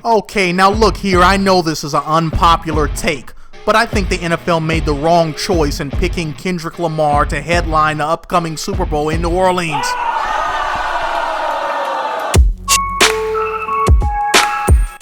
Okay, now look here, I know this is an unpopular take, but I think the NFL made the wrong choice in picking Kendrick Lamar to headline the upcoming Super Bowl in New Orleans.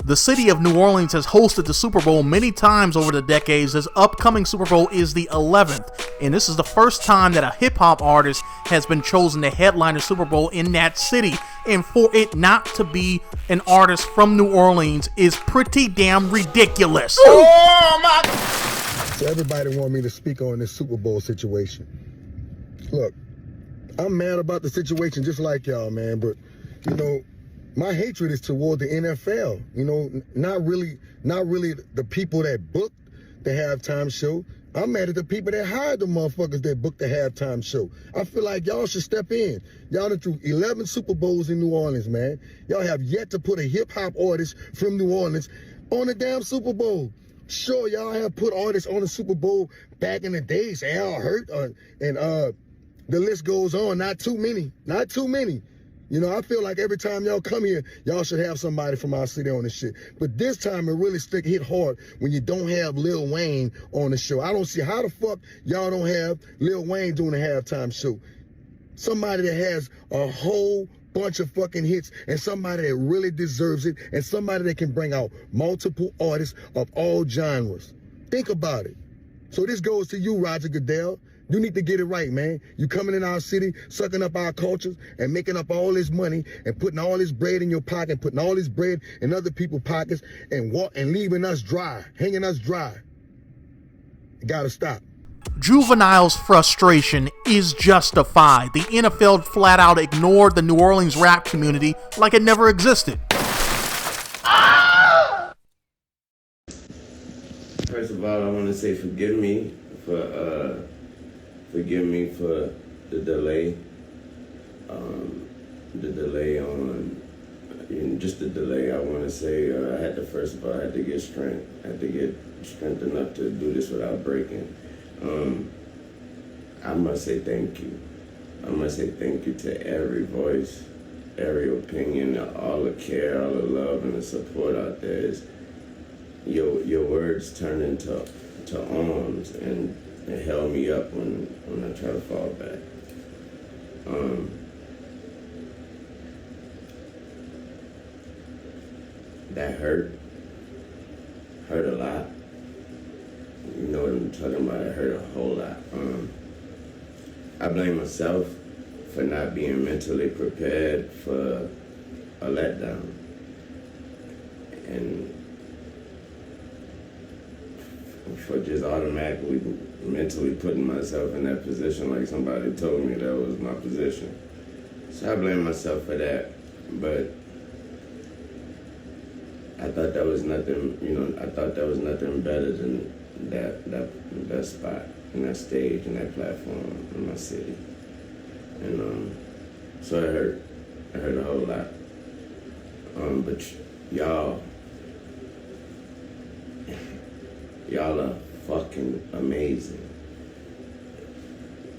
The city of New Orleans has hosted the Super Bowl many times over the decades. This upcoming Super Bowl is the 11th, and this is the first time that a hip-hop artist has been chosen to headline the Super Bowl in that city. And for it not to be an artist from New Orleans is pretty damn ridiculous. Oh my! So everybody want me to speak on this Super Bowl situation. Look, I'm mad about the situation just like y'all, man, but, you know, my hatred is toward the NFL, you know, not really the people that booked the halftime show. I'm mad at the people that hired the motherfuckers that booked the halftime show. I feel like y'all should step in. Y'all done threw 11 Super Bowls in New Orleans, man. Y'all have yet to put a hip-hop artist from New Orleans on the damn Super Bowl. Sure, y'all have put artists on the Super Bowl back in the days, Al Hurt, and the list goes on. Not too many. You know, I feel like every time y'all come here, y'all should have somebody from our city on this shit. But this time it really hit hard when you don't have Lil Wayne on the show. I don't see how the fuck y'all don't have Lil Wayne doing a halftime show. Somebody that has a whole bunch of fucking hits and somebody that really deserves it and somebody that can bring out multiple artists of all genres. Think about it. So this goes to you, Roger Goodell. You need to get it right, man. You coming in our city, sucking up our cultures and making up all this money and putting all this bread in your pocket, putting all this bread in other people's pockets and leaving us dry, hanging us dry. You gotta stop. Juvenile's frustration is justified. The NFL flat out ignored the New Orleans rap community like it never existed. First of all, I want to say forgive me for the delay. Just the delay. I want to say I had to get strength. I had to get strength enough to do this without breaking. I must say thank you. I must say thank you to every voice, every opinion, all the care, all the love, and the support out there. Your words turn into arms and it held me up when I try to fall back. That hurt a lot. You know what I'm talking about, it hurt a whole lot. I blame myself for not being mentally prepared for a letdown. And for just automatically mentally putting myself in that position like somebody told me that was my position. So I blame myself for that, but I thought that was nothing, I thought that was nothing better than that spot and that stage and that platform in my city. And so it hurt a whole lot. But y'all are fucking amazing.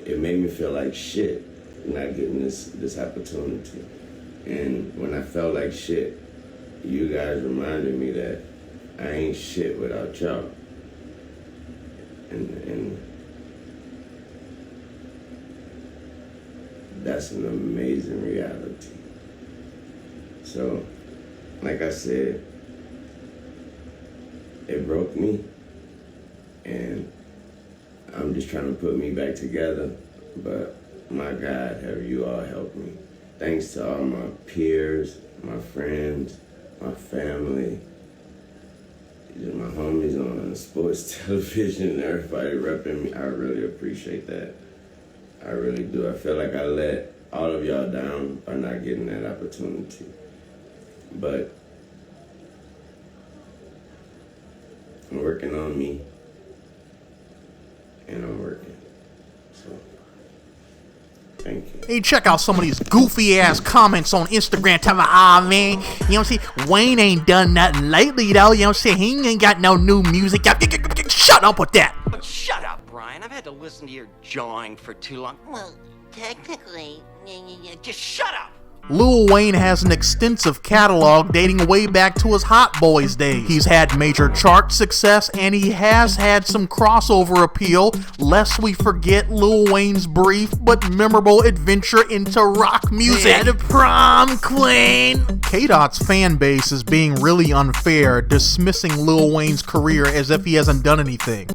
It made me feel like shit not getting this opportunity. And when I felt like shit, you guys reminded me that I ain't shit without y'all. And that's an amazing reality. So, like I said, it broke me, and I'm just trying to put me back together, but my God, have you all helped me. Thanks to all my peers, my friends, my family, my homies on sports television, everybody repping me. I really appreciate that. I really do. I feel like I let all of y'all down by not getting that opportunity. But I'm working on me, and I'm working. So, thank you. Hey, check out some of these goofy ass comments on Instagram talking about, man, you know what I'm saying? Wayne ain't done nothing lately, though, you know what I'm saying? He ain't got no new music. Shut up with that. Shut up, Brian. I've had to listen to your jawing for too long. Well, technically, Just shut up. Lil Wayne has an extensive catalog dating way back to his Hot Boys days. He's had major chart success and he has had some crossover appeal, lest we forget Lil Wayne's brief but memorable adventure into rock music. And a prom queen! K-Dot's fan base is being really unfair, dismissing Lil Wayne's career as if he hasn't done anything.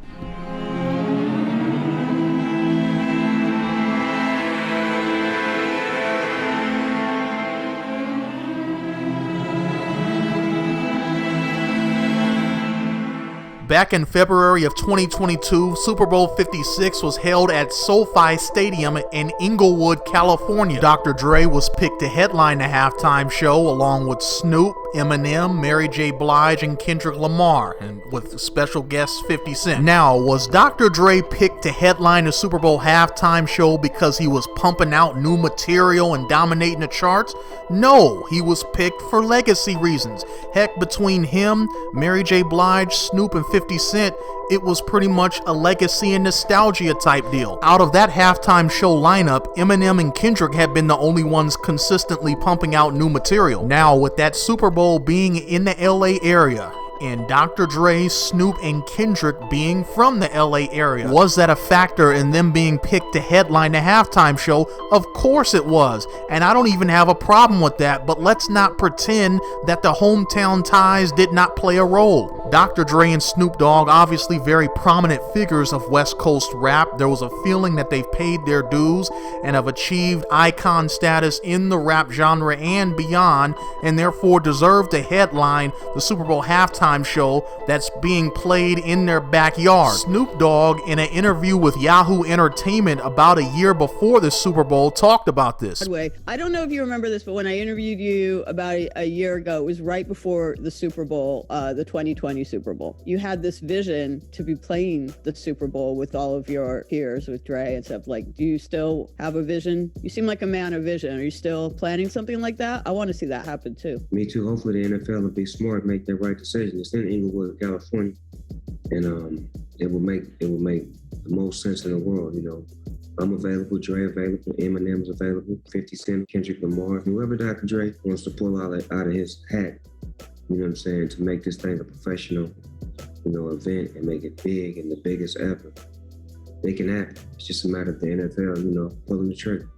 Back in February of 2022, Super Bowl 56 was held at SoFi Stadium in Inglewood, California. Dr. Dre was picked to headline the halftime show along with Snoop, Eminem, Mary J. Blige, and Kendrick Lamar, and with special guest 50 Cent. Now, was Dr. Dre picked to headline the Super Bowl halftime show because he was pumping out new material and dominating the charts? No, he was picked for legacy reasons. Heck, between him, Mary J. Blige, Snoop, and 50 Cent, it was pretty much a legacy and nostalgia type deal. Out of that halftime show lineup, Eminem and Kendrick have been the only ones consistently pumping out new material. Now, with that Super Bowl being in the LA area, and Dr. Dre, Snoop, and Kendrick being from the LA area, was that a factor in them being picked to headline the halftime show? Of course it was, and I don't even have a problem with that, but let's not pretend that the hometown ties did not play a role. Dr. Dre and Snoop Dogg, obviously very prominent figures of West Coast rap. There was a feeling that they've paid their dues and have achieved icon status in the rap genre and beyond, and therefore deserve to headline the Super Bowl halftime show that's being played in their backyard. Snoop Dogg, in an interview with Yahoo Entertainment about a year before the Super Bowl, talked about this. I don't know if you remember this, but when I interviewed you about a year ago, it was right before the Super Bowl, the 2020 Super Bowl. You had this vision to be playing the Super Bowl with all of your peers, with Dre and stuff. Like, do you still have a vision? You seem like a man of vision. Are you still planning something like that? I want to see that happen too. Me too. Hopefully the NFL will be smart, make the right decision. It's in Inglewood, California, and it will make the most sense in the world. You know, I'm available, Dre available, Eminem's available, 50 Cent, Kendrick Lamar, whoever Dr. Dre wants to pull out of his hat. You know what I'm saying? To make this thing a professional, event and make it big and the biggest ever. They can have it. It's just a matter of the NFL, pulling the trigger.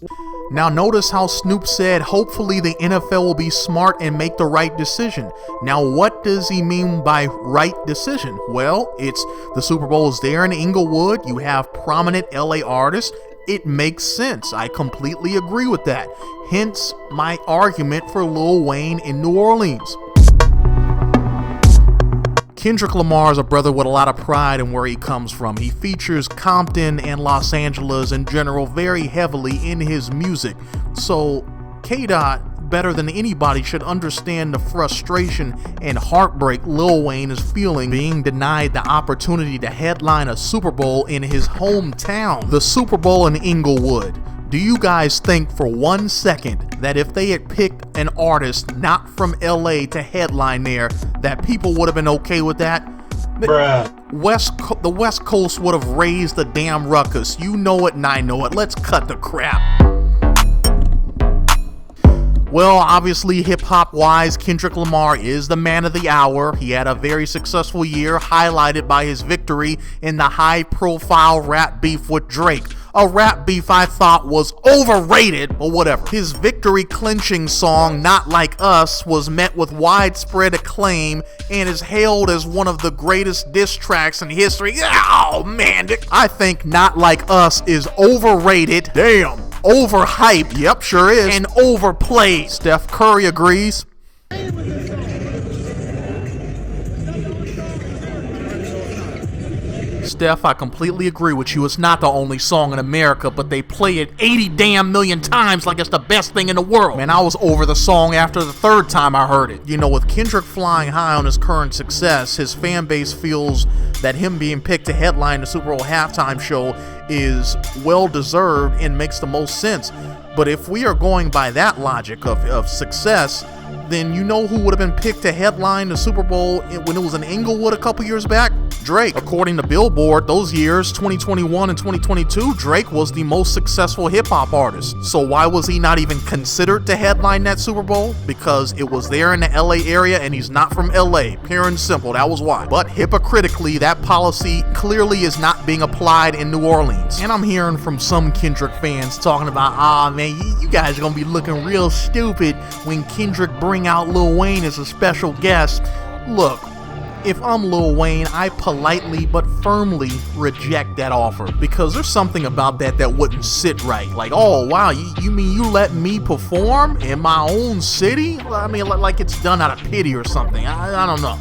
Now notice how Snoop said, hopefully the NFL will be smart and make the right decision. Now what does he mean by right decision? Well, it's the Super Bowl is there in Inglewood. You have prominent LA artists. It makes sense. I completely agree with that. Hence my argument for Lil Wayne in New Orleans. Kendrick Lamar is a brother with a lot of pride in where he comes from. He features Compton and Los Angeles in general very heavily in his music. So K-Dot, better than anybody, should understand the frustration and heartbreak Lil Wayne is feeling being denied the opportunity to headline a Super Bowl in his hometown. The Super Bowl in Inglewood. Do you guys think for 1 second that if they had picked an artist not from LA to headline there, that people would have been okay with that? Bruh. The West Coast would have raised the damn ruckus. You know it and I know it. Let's cut the crap. Well, obviously, hip-hop wise, Kendrick Lamar is the man of the hour. He had a very successful year, highlighted by his victory in the high-profile rap beef with Drake. A rap beef I thought was overrated, but whatever. His victory-clinching song, Not Like Us, was met with widespread acclaim and is hailed as one of the greatest diss tracks in history. Oh, man, I think Not Like Us is overrated. Damn. Overhyped, yep, sure is, and overplayed. Steph Curry agrees. Steph, I completely agree with you. It's not the only song in America, but they play it 80 damn million times like it's the best thing in the world. Man, I was over the song after the third time I heard it. You know, with Kendrick flying high on his current success, his fan base feels that him being picked to headline the Super Bowl halftime show is well-deserved and makes the most sense. But if we are going by that logic of success, then you know who would have been picked to headline the Super Bowl when it was in Inglewood a couple years back? Drake. According to Billboard, those years, 2021 and 2022, Drake was the most successful hip-hop artist. So why was he not even considered to headline that Super Bowl? Because it was there in the LA area and he's not from LA. Pure and simple, that was why. But hypocritically, that policy clearly is not being applied in New Orleans. And I'm hearing from some Kendrick fans talking about, man, you guys are gonna be looking real stupid when Kendrick bring out Lil Wayne as a special guest. Look, if I'm Lil Wayne, I politely but firmly reject that offer, because there's something about that wouldn't sit right. Like, oh wow, you mean you let me perform in my own city? I mean, like it's done out of pity or something. I don't know.